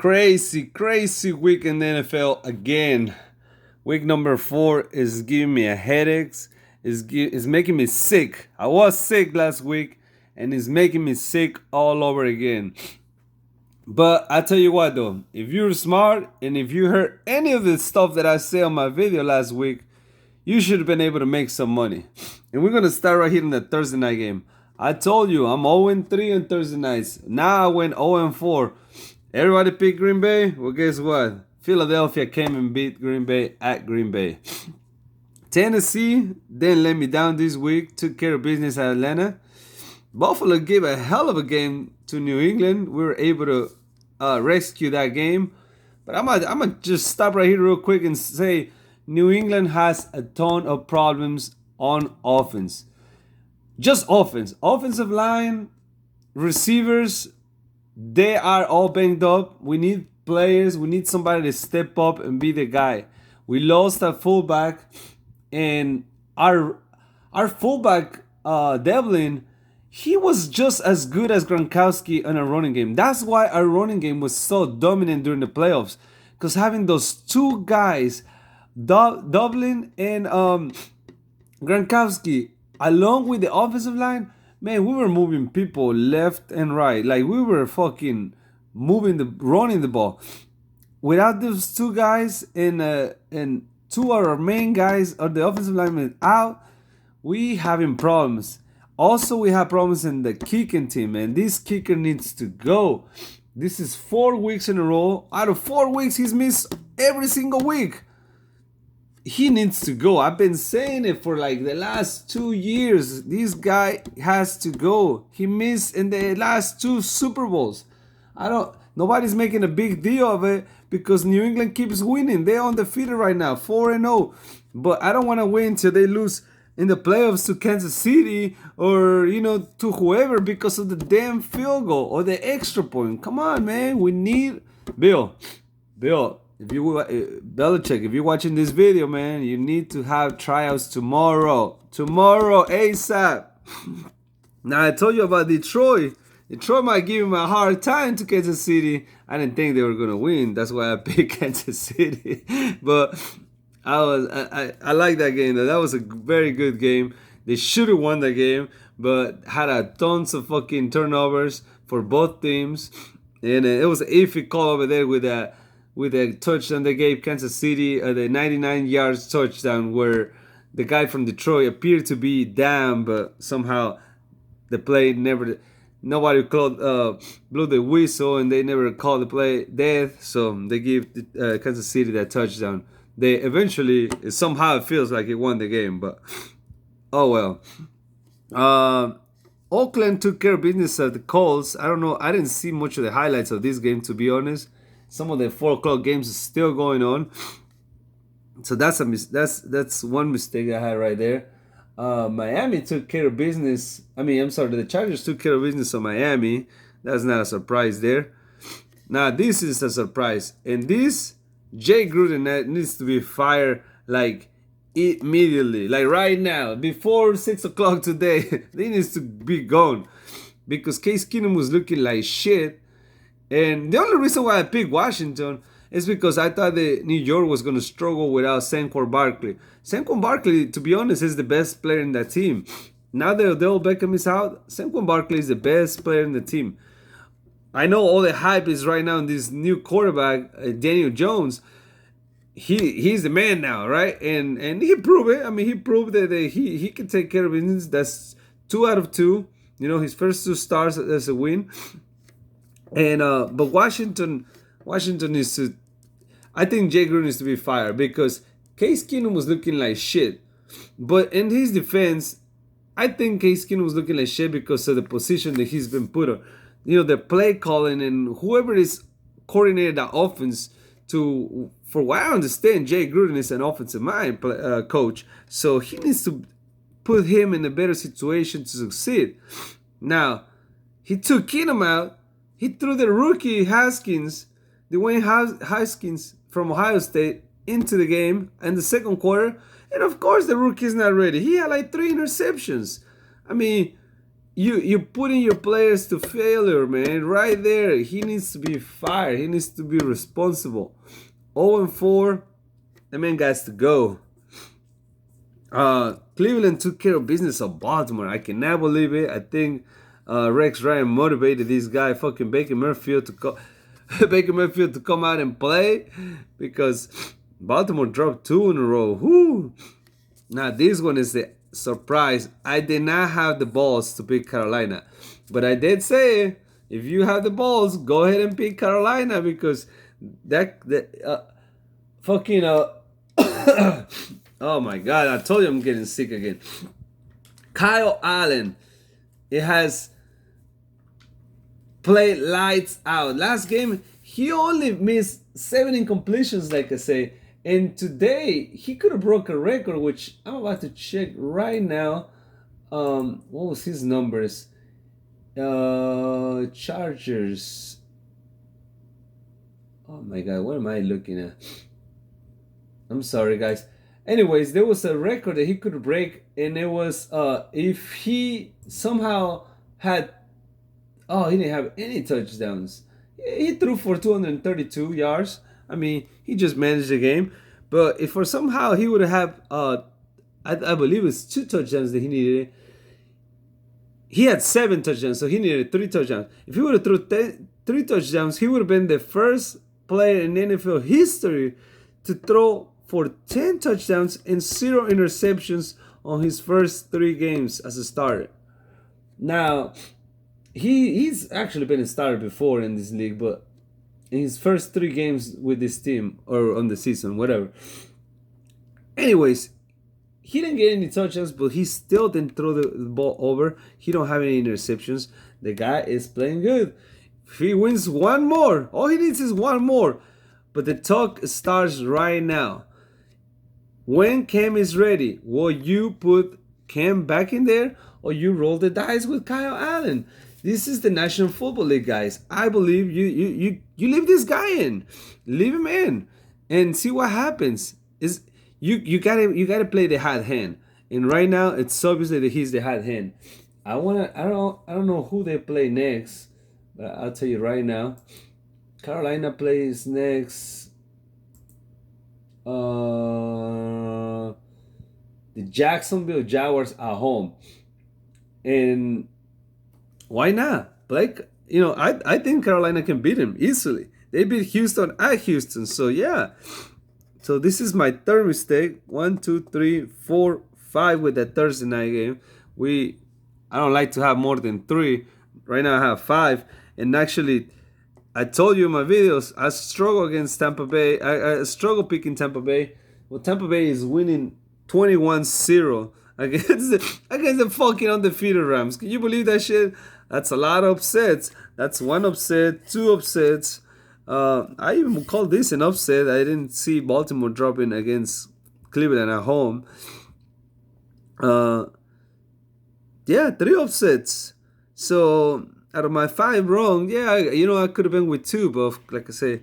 Crazy week in the NFL again. Week number 4 is giving me a headaches. Is making me sick. I was sick last week, and it's making me sick all over again. But I tell you what though, if you're smart and if you heard any of the stuff that I say on my video last week, you should have been able to make some money. And we're gonna start right here in the Thursday night game. I told you I'm 0-3 on Thursday nights. Now I went 0-4. Everybody picked Green Bay. Well, guess what? Philadelphia came and beat Green Bay at Green Bay. Tennessee didn't let me down this week. Took care of business at Atlanta. Buffalo gave a hell of a game to New England. We were able to rescue that game. But I'm gonna just stop right here real quick and say New England has a ton of problems on offense. Just offense. Offensive line, receivers, they are all banged up. We need players. We need somebody to step up and be the guy. We lost a fullback, and our fullback, Devlin, he was just as good as Gronkowski in a running game. That's why our running game was so dominant during the playoffs. Because having those two guys, Devlin and Gronkowski, along with the offensive line, man, we were moving people left and right. Like we were fucking running the ball. Without those two guys and two of our main guys of the offensive linemen out, we having problems. Also, we have problems in the kicking team, and this kicker needs to go. This is 4 weeks in a row. Out of 4 weeks, he's missed every single week. He needs to go. I've been saying it for like the last 2 years. This guy has to go. He missed in the last 2 Super Bowls. Nobody's making a big deal of it because New England keeps winning. They're undefeated right now, 4-0. But I don't want to wait until they lose in the playoffs to Kansas City or, to whoever because of the damn field goal or the extra point. Come on, man. We need Bill. Belichick, if you're watching this video, man, you need to have tryouts tomorrow. Tomorrow, ASAP. Now, I told you about Detroit. Detroit might give him a hard time to Kansas City. I didn't think they were going to win. That's why I picked Kansas City. But I like that game, though. That was a very good game. They should have won the game, but had a tons of fucking turnovers for both teams. And it was an iffy call over there with a touchdown they gave Kansas City, the 99 yards touchdown where the guy from Detroit appeared to be down, but somehow the play nobody blew the whistle and they never called the play dead, so they give Kansas City that touchdown. They eventually, somehow it feels like it won the game, but oh well. Oakland took care of business at the Colts. I don't know, I didn't see much of the highlights of this game, to be honest. Some of the 4 o'clock games is still going on, so that's one mistake I had right there. Miami took care of business. The Chargers took care of business on Miami. That's not a surprise there. Now this is a surprise, and this Jay Gruden needs to be fired like immediately, like right now, before 6 o'clock today. He needs to be gone because Case Keenum was looking like shit. And the only reason why I picked Washington is because I thought that New York was going to struggle without Saquon Barkley. Saquon Barkley, to be honest, is the best player in that team. Now that Odell Beckham is out, Saquon Barkley is the best player in the team. I know all the hype is right now on this new quarterback, Daniel Jones. He's the man now, right? And he proved it. He proved that he can take care of business. That's 2 out of 2. His first 2 starts as a win. And but Washington needs to. I think Jay Gruden needs to be fired because Case Keenum was looking like shit. But in his defense, I think Case Keenum was looking like shit because of the position that he's been put on. The play calling and whoever is coordinated that offense to. For what I understand, Jay Gruden is an offensive mind coach, so he needs to put him in a better situation to succeed. Now, he took Keenum out. He threw the rookie Dwayne Haskins from Ohio State into the game in the second quarter. And of course, the rookie's not ready. He had like 3 interceptions. you're putting your players to failure, man. Right there, he needs to be fired. He needs to be responsible. 0-4, the man got to go. Cleveland took care of business of Baltimore. I cannot believe it. I think Rex Ryan motivated this guy, fucking Baker Mayfield, to come out and play, because Baltimore dropped 2 in a row. Whoo! Now this one is the surprise. I did not have the balls to pick Carolina, but I did say, if you have the balls, go ahead and pick Carolina, because fucking oh my God, I told you I'm getting sick again. Kyle Allen, it has played lights out. Last game, he only missed 7 incompletions, like I say. And today, he could have broke a record, which I'm about to check right now. What was his numbers? Chargers. Oh my God, what am I looking at? I'm sorry, guys. Anyways, there was a record that he could break, and it was if he somehow had, he didn't have any touchdowns. He threw for 232 yards. I mean, he just managed the game. But if for somehow he would have, I believe it's 2 touchdowns that he needed. He had 7 touchdowns, so he needed 3 touchdowns. If he would have threw 3 touchdowns, he would have been the first player in NFL history to throw for 10 touchdowns and 0 interceptions on his first 3 games as a starter. Now, he's actually been a starter before in this league, but in his first 3 games with this team, or on the season, whatever. Anyways, he didn't get any touchdowns, but he still didn't throw the ball over. He don't have any interceptions. The guy is playing good. If he wins one more, all he needs is one more. But the talk starts right now. When Cam is ready, will you put Cam back in there, or you roll the dice with Kyle Allen? This is the National Football League, guys. I believe you leave this guy in, leave him in, and see what happens. Is you gotta play the hot hand, and right now it's obviously that he's the hot hand. I don't know who they play next, but I'll tell you right now. Carolina plays next. The Jacksonville Jaguars at home, and why not? Blake, I think Carolina can beat him easily. They beat Houston at Houston, so yeah. So this is my 3rd mistake. 1, 2, 3, 4, 5 with that Thursday night game. I don't like to have more than 3. Right now I have 5, and actually, I told you in my videos, I struggle against Tampa Bay. I struggle picking Tampa Bay. Well, Tampa Bay is winning 21-0 against the fucking undefeated Rams. Can you believe that shit? That's a lot of upsets. That's 1 upset, 2 upsets. I even called this an upset. I didn't see Baltimore dropping against Cleveland at home. 3 upsets. So out of my 5 wrong, I could have been with 2, but like I say,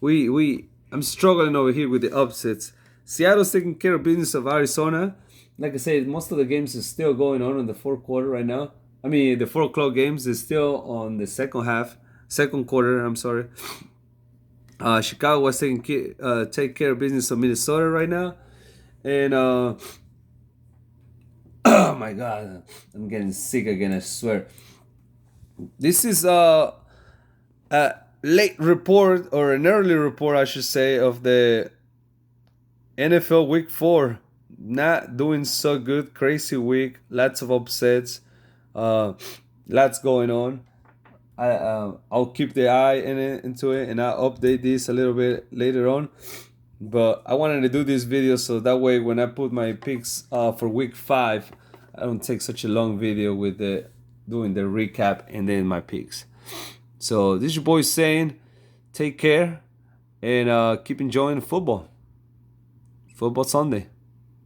I'm struggling over here with the upsets. Seattle's taking care of business of Arizona. Like I said, most of the games is still going on in the 4th quarter right now. I mean, the 4 o'clock games is still on the second quarter. I'm sorry. Chicago was take care of business of Minnesota right now, and oh my God, I'm getting sick again. I swear. This is a late report, or an early report, I should say, of the NFL Week 4. Not doing so good. Crazy week. Lots of upsets. Lots going on. I'll keep the eye into it, and I'll update this a little bit later on. But I wanted to do this video so that way when I put my picks for Week 5, I don't take such a long video with doing the recap and then my picks. So this is your boy saying, take care and keep enjoying football. Football Sunday.